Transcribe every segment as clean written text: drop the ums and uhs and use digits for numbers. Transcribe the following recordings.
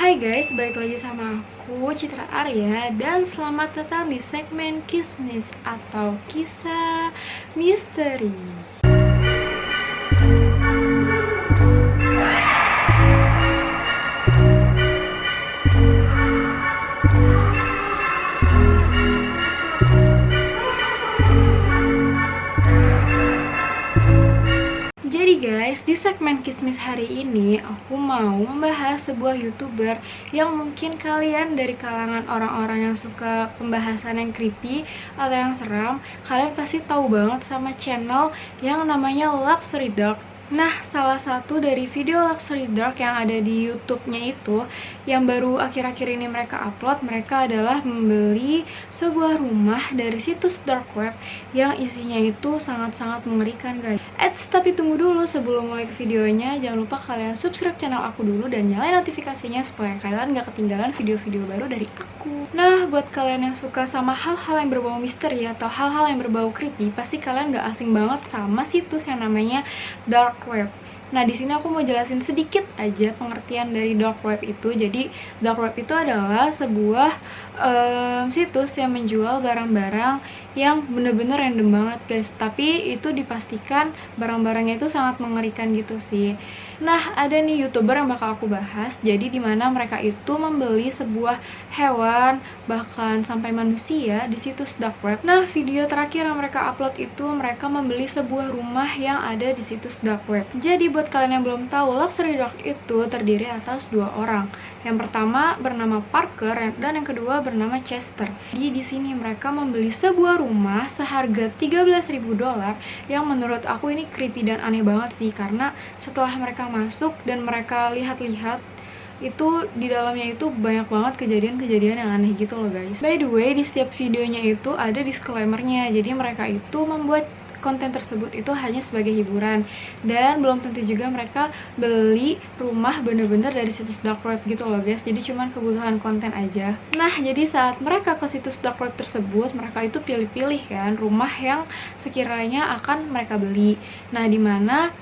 Hai guys, balik lagi sama aku Citra Arya dan selamat datang di segmen Kismis atau Kisah Misteri. Jadi guys, di segmen Kismis hari ini aku mau membahas sebuah YouTuber yang mungkin kalian dari kalangan orang-orang yang suka pembahasan yang creepy atau yang seram, kalian pasti tahu banget sama channel yang namanya Luxury Dark. Nah, salah satu dari video Luxury Dark yang ada di YouTube-nya itu, yang baru akhir-akhir ini mereka upload, mereka adalah membeli sebuah rumah dari situs dark web yang isinya itu sangat-sangat mengerikan guys. Tapi tunggu dulu, sebelum mulai ke videonya, jangan lupa kalian subscribe channel aku dulu dan nyalain notifikasinya supaya kalian gak ketinggalan video-video baru dari aku. Nah, buat kalian yang suka sama hal-hal yang berbau misteri atau hal-hal yang berbau creepy, pasti kalian gak asing banget sama situs yang namanya dark web. Nah, di sini aku mau jelasin sedikit aja pengertian dari dark web itu. Jadi, dark web itu adalah sebuah situs yang menjual barang-barang yang bener-bener random banget guys. Tapi itu dipastikan barang-barangnya itu sangat mengerikan gitu sih. Nah, ada nih YouTuber yang bakal aku bahas. Jadi, dimana mereka itu membeli sebuah hewan, bahkan sampai manusia di situs dark web. Nah, video terakhir yang mereka upload itu mereka membeli sebuah rumah yang ada di situs dark web. Jadi, buat kalian yang belum tahu, Luxury Dark itu terdiri atas dua orang. Yang pertama bernama Parker dan yang kedua bernama Chester. Jadi di sini mereka membeli sebuah rumah seharga $13.000 yang menurut aku ini creepy dan aneh banget sih, karena setelah mereka masuk dan mereka lihat-lihat itu di dalamnya itu banyak banget kejadian-kejadian yang aneh gitu loh guys. By the way, di setiap videonya itu ada disclaimer-nya. Jadi mereka itu membuat konten tersebut itu hanya sebagai hiburan dan belum tentu juga mereka beli rumah bener-bener dari situs dark web gitu loh guys. Jadi cuman kebutuhan konten aja. Nah, jadi saat mereka ke situs dark web tersebut, mereka itu pilih-pilih kan rumah yang sekiranya akan mereka beli. Nah, dimana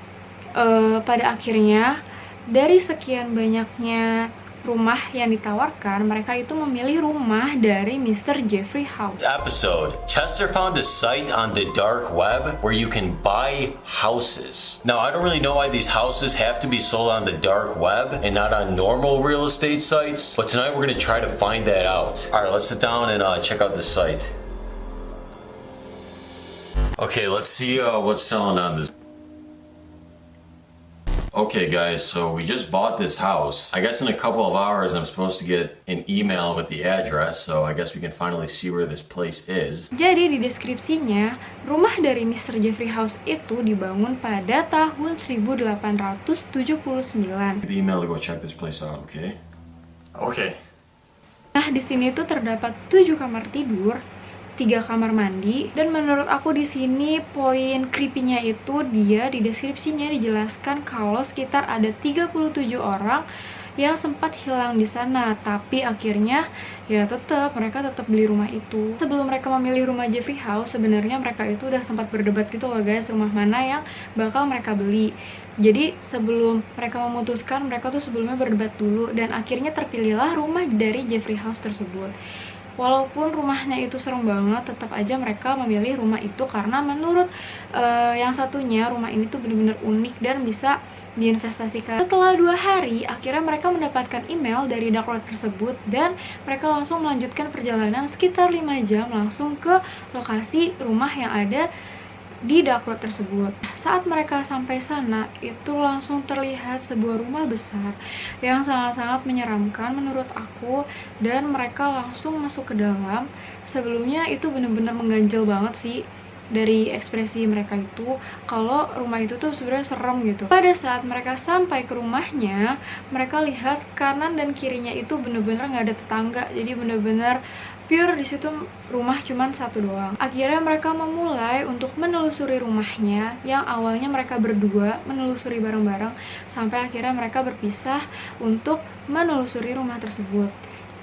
pada akhirnya dari sekian banyaknya rumah yang ditawarkan, mereka itu memilih rumah dari Mr. Jeffrey House. Episode, Chester found a site on the dark web where you can buy houses. Now, I don't really know why these houses have to be sold on the dark web and not on normal real estate sites, but tonight we're going to try to find that out. Alright, let's sit down and check out the site. Okay, let's see what's selling on this. Okay guys, so we just bought this house. I guess in a couple of hours I'm supposed to get an email with the address, so I guess we can finally see where this place is. Jadi di deskripsinya, rumah dari Mr. Jeffrey House itu dibangun pada tahun 1879. The email to go check this place out, okay? Okay. Nah, di sini tuh terdapat 7 kamar tidur, 3 kamar mandi, dan menurut aku di sini poin creepy-nya itu dia di deskripsinya dijelaskan kalau sekitar ada 37 orang yang sempat hilang di sana, tapi akhirnya ya mereka tetap beli rumah itu. Sebelum mereka memilih rumah Jeffrey House, sebenarnya mereka itu udah sempat berdebat gitu loh guys, rumah mana yang bakal mereka beli. Jadi sebelum mereka memutuskan, mereka tuh sebelumnya berdebat dulu dan akhirnya terpilihlah rumah dari Jeffrey House tersebut. Walaupun rumahnya itu serem banget, tetap aja mereka memilih rumah itu karena menurut yang satunya rumah ini tuh bener-bener unik dan bisa diinvestasikan. Setelah 2 hari, akhirnya mereka mendapatkan email dari dark web tersebut dan mereka langsung melanjutkan perjalanan sekitar 5 jam langsung ke lokasi rumah yang ada di dark web tersebut. Saat mereka sampai sana, itu langsung terlihat sebuah rumah besar yang sangat-sangat menyeramkan menurut aku, dan mereka langsung masuk ke dalam. Sebelumnya itu benar-benar mengganjal banget sih dari ekspresi mereka itu kalau rumah itu tuh sebenarnya serem gitu. Pada saat mereka sampai ke rumahnya, mereka lihat kanan dan kirinya itu bener-bener nggak ada tetangga, jadi bener-bener pure di situ rumah cuman satu doang. Akhirnya mereka memulai untuk menelusuri rumahnya, yang awalnya mereka berdua menelusuri bareng-bareng sampai akhirnya mereka berpisah untuk menelusuri rumah tersebut.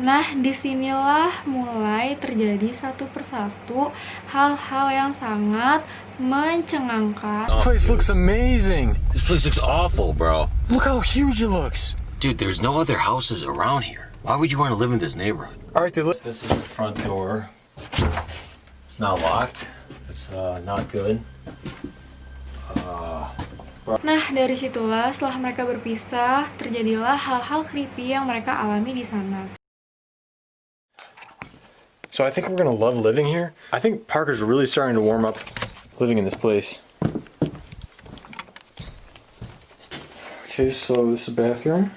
Nah, disinilah mulai terjadi satu persatu hal-hal yang sangat mencengangkan. This place looks amazing. This place looks awful, bro. Look how huge it looks. Dude, there's no other houses around here. Why would you want to live in this neighborhood? All right, dude, this is the front door. It's not locked. It's not good. Nah, dari situlah setelah mereka berpisah, terjadilah hal-hal creepy yang mereka alami di sana. So I think we're gonna love living here. I think Parker's really starting to warm up living in this place. Okay, so this is the bathroom.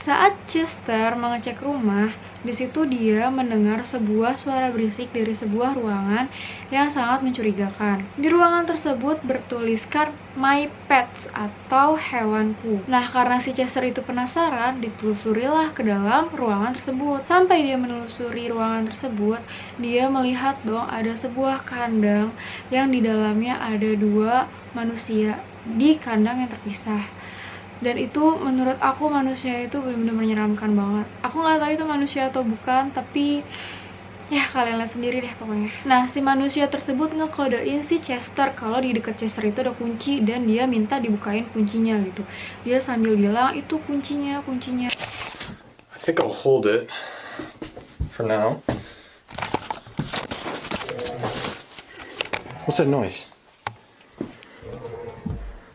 Saat Chester mengecek rumah, di situ dia mendengar sebuah suara berisik dari sebuah ruangan yang sangat mencurigakan. Di ruangan tersebut bertuliskan My Pets atau hewanku. Nah, karena si Chester itu penasaran, ditelusurilah ke dalam ruangan tersebut. Sampai dia menelusuri ruangan tersebut, dia melihat dong ada sebuah kandang yang di dalamnya ada 2 manusia di kandang yang terpisah. Dan itu menurut aku manusia itu benar-benar menyeramkan banget. Aku nggak tahu itu manusia atau bukan, tapi ya kalian lihat sendiri deh pokoknya. Nah, si manusia tersebut ngekodein si Chester kalau di dekat Chester itu ada kunci dan dia minta dibukain kuncinya gitu. Dia sambil bilang itu kuncinya. I think I'll hold it for now. What's that noise?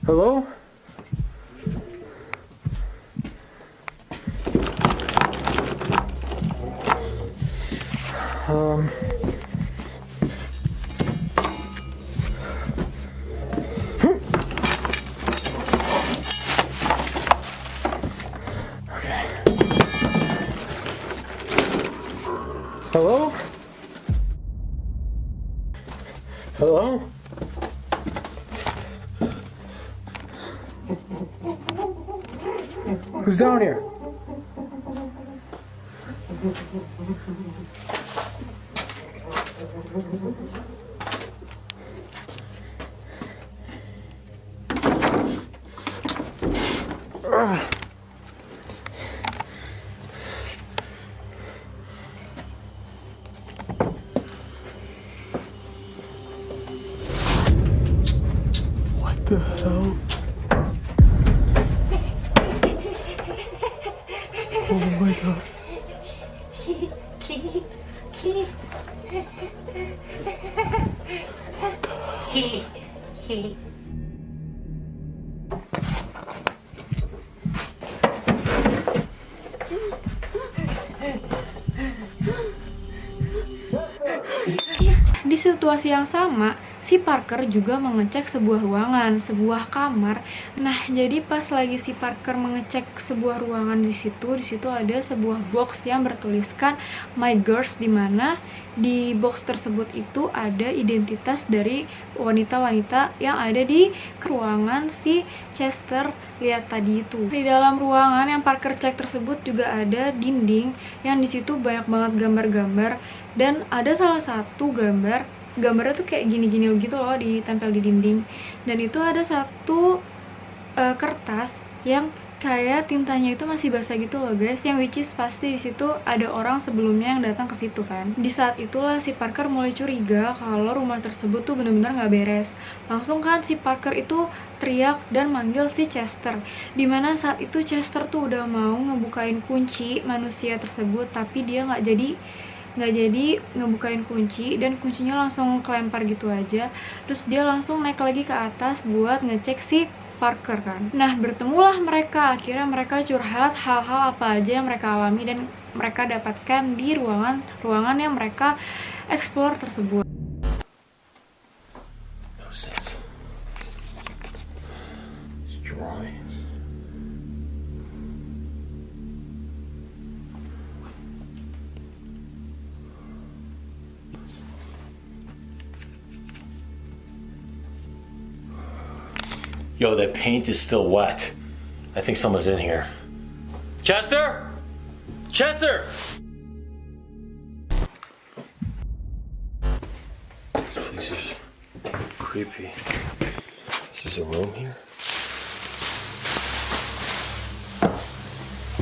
Hello? Hello? Hello? Who's down here? What the hell? Oh my god. Di situasi yang sama, si Parker juga mengecek sebuah ruangan, sebuah kamar. Nah, jadi pas lagi si Parker mengecek sebuah ruangan di situ ada sebuah box yang bertuliskan My Girls, di mana di box tersebut itu ada identitas dari wanita-wanita yang ada di ruangan si Chester lihat tadi itu. Di dalam ruangan yang Parker cek tersebut juga ada dinding yang di situ banyak banget gambar-gambar, dan ada salah satu gambarnya tuh kayak gini-gini gitu loh, ditempel di dinding. Dan itu ada satu kertas yang kayak tintanya itu masih basah gitu loh guys, yang which is pasti di situ ada orang sebelumnya yang datang ke situ kan. Di saat itulah si Parker mulai curiga kalau rumah tersebut tuh bener-bener nggak beres. Langsung kan si Parker itu teriak dan manggil si Chester, dimana saat itu Chester tuh udah mau ngebukain kunci manusia tersebut, tapi dia nggak jadi ngebukain kunci, dan kuncinya langsung kelempar gitu aja. Terus dia langsung naik lagi ke atas buat ngecek si Parker kan. Nah, bertemulah mereka. Akhirnya mereka curhat hal-hal apa aja yang mereka alami dan mereka dapatkan di ruangan yang mereka explore tersebut. Yo, that paint is still wet. I think someone's in here. Chester? Chester! This place is creepy. This is a room here?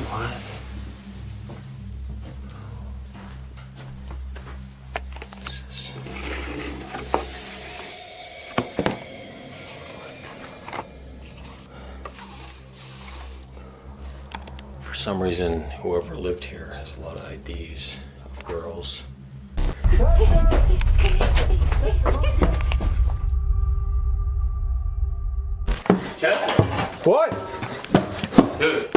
What? This is... some reason, whoever lived here has a lot of IDs of girls. Chester? What? Dude,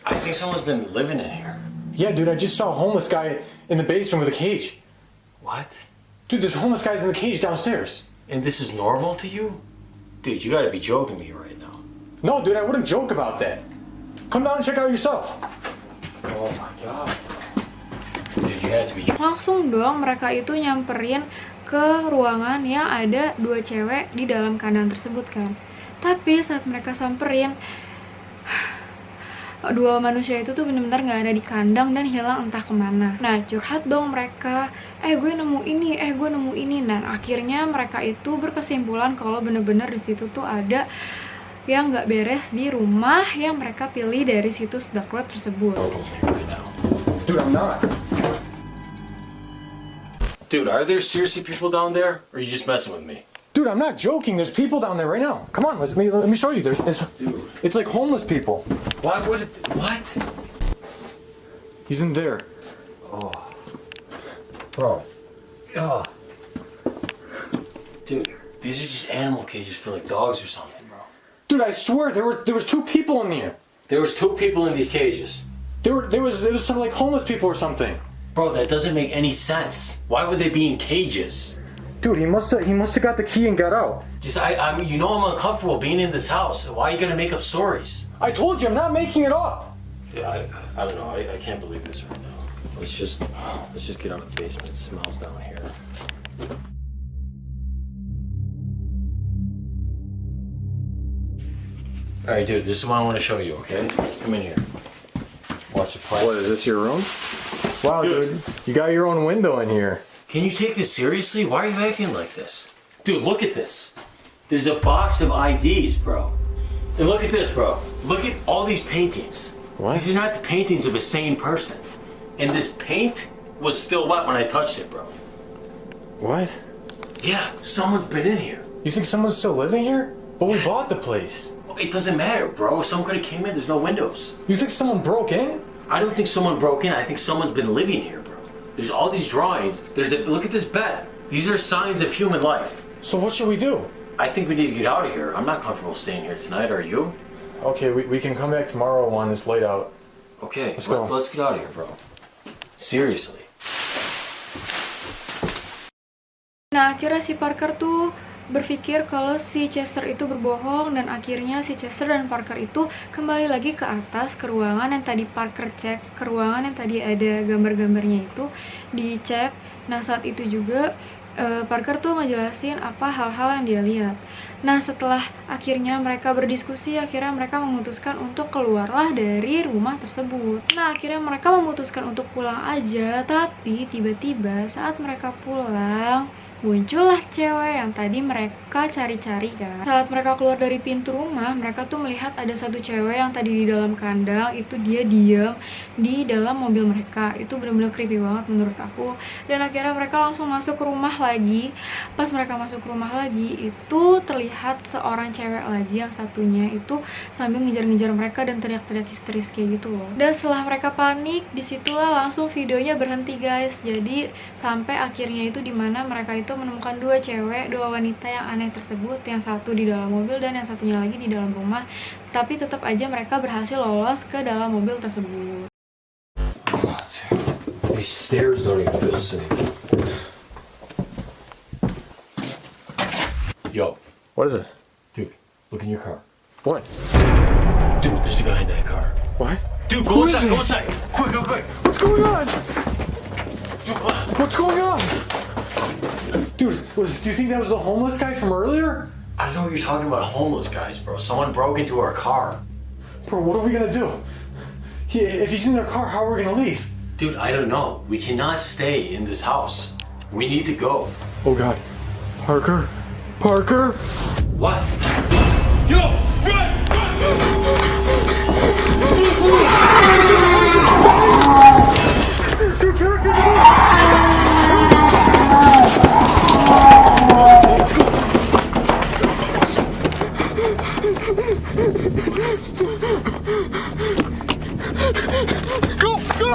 I think someone's been living in here. Yeah, dude, I just saw a homeless guy in the basement with a cage. What? Dude, there's homeless guys in the cage downstairs. And this is normal to you? Dude, you gotta be joking me right now. No, dude, I wouldn't joke about that. Come down and check out yourself. Oh my god. Dude, you had to be joking. Langsung dong mereka itu nyamperin ke ruangan yang ada 2 cewek di dalam kandang tersebut kan. Tapi saat mereka samperin, 2 manusia itu tuh benar-benar nggak ada di kandang dan hilang entah kemana. Nah, curhat dong mereka, gue nemu ini. Dan akhirnya mereka itu berkesimpulan kalau bener-bener di situ tuh ada yang nggak beres di rumah yang mereka pilih dari situs dark web tersebut. Dude, I'm not. Dude, are there seriously people down there? Or are you just messing with me? Dude, I'm not joking. There's people down there right now. Come on, let me show you. It's like homeless people. Why would it? What? He's in there. Oh. Bro. Oh. Dude, these are just animal cages for like dogs or something, bro. Dude, I swear there was 2 people in there. There was 2 people in these cages. There was some like homeless people or something. Bro, that doesn't make any sense. Why would they be in cages? Dude, he must have got the key and got out. Just, I'm uncomfortable being in this house. Why are you gonna make up stories? I told you, I'm not making it up. Dude, I don't know. I can't believe this right now. Let's just get out of the basement. It smells down here. All right, dude. This is what I want to show you. Okay, come in here. Watch the plastic. What, is this your room? Wow, dude, you got your own window in here. Can you take this seriously? Why are you acting like this? Dude, look at this. There's a box of IDs, bro. And look at this, bro. Look at all these paintings. What? These are not the paintings of a sane person. And this paint was still wet when I touched it, bro. What? Yeah, someone's been in here. You think someone's still living here? But we Yes. bought the place. It doesn't matter, bro. Someone could have came in. There's no windows. You think someone broke in? I don't think someone broke in. I think someone's been living here, bro. There's all these drawings. Look at this bed. These are signs of human life. So what should we do? I think we need to get out of here. I'm not comfortable staying here tonight. Are you? Okay, we can come back tomorrow when it's laid out. Okay, Let's go. let's get out of here, bro. Seriously. Nah, akhirnya si Parker tuh berpikir kalau si Chester itu berbohong, dan akhirnya si Chester dan Parker itu kembali lagi ke atas, ke ruangan yang tadi Parker cek, ke ruangan yang tadi ada gambar-gambarnya itu dicek. Nah, saat itu juga Parker tuh ngejelasin apa hal-hal yang dia lihat. Nah, setelah akhirnya mereka berdiskusi, akhirnya mereka memutuskan untuk keluarlah dari rumah tersebut. Nah, akhirnya mereka memutuskan untuk pulang aja, tapi tiba-tiba saat mereka pulang, muncullah cewek yang tadi mereka cari-cari kan. Saat mereka keluar dari pintu rumah, mereka tuh melihat ada satu cewek yang tadi di dalam kandang, itu dia diam di dalam mobil mereka. Itu benar-benar creepy banget menurut aku. Dan akhirnya mereka langsung masuk ke rumah lagi. Pas mereka masuk ke rumah lagi, itu terlihat seorang cewek lagi, yang satunya itu sambil ngejar-ngejar mereka dan teriak-teriak histeris kayak gitu loh. Dan setelah mereka panik, disitulah langsung videonya berhenti guys. Jadi sampai akhirnya itu dimana mereka itu menemukan 2 cewek, 2 wanita yang aneh tersebut, yang satu di dalam mobil dan yang satunya lagi di dalam rumah. Tapi tetap aja mereka berhasil lolos ke dalam mobil tersebut. These stairs don't even feel safe. Yo, What is it? dude, look in your car. What? Dude, there's a guy in that car. What? Dude, Who go is inside, it? go inside. Quick, go quick. What's going on? Dude, come on. What's going on? Dude, do you think that was the homeless guy from earlier? I don't know what you're talking about, homeless guys, bro. Someone broke into our car. Bro, what are we gonna do? If he's in their car, how are we gonna leave? Dude, I don't know. We cannot stay in this house. We need to go. Oh God. Parker? Parker? What? Yo, run! Dude, Parker!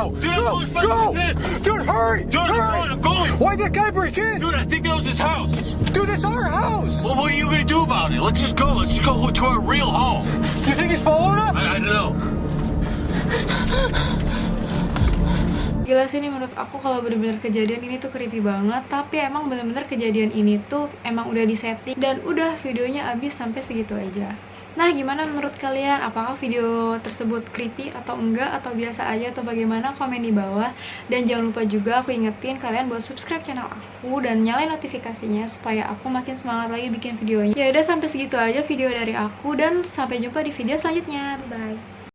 Go! Dude, I'm Go! going as fast Go! as I can. Dude, hurry! Dude, hurry! I'm going. Why'd that guy break in? Dude, I think that was his house. Dude, that's our house! Well, what are you gonna do about it? Let's just go. Let's just go to our real home. You think he's following us? I don't know. Gila sih, ini menurut aku kalau bener-bener kejadian ini tuh creepy banget. Tapi emang bener-bener kejadian ini tuh emang udah disetting dan udah videonya habis sampai segitu aja. Nah, gimana menurut kalian? Apakah video tersebut creepy atau enggak? Atau biasa aja atau bagaimana? Komen di bawah. Dan jangan lupa juga aku ingetin kalian buat subscribe channel aku dan nyalain notifikasinya supaya aku makin semangat lagi bikin videonya. Ya udah, sampai segitu aja video dari aku dan sampai jumpa di video selanjutnya. Bye.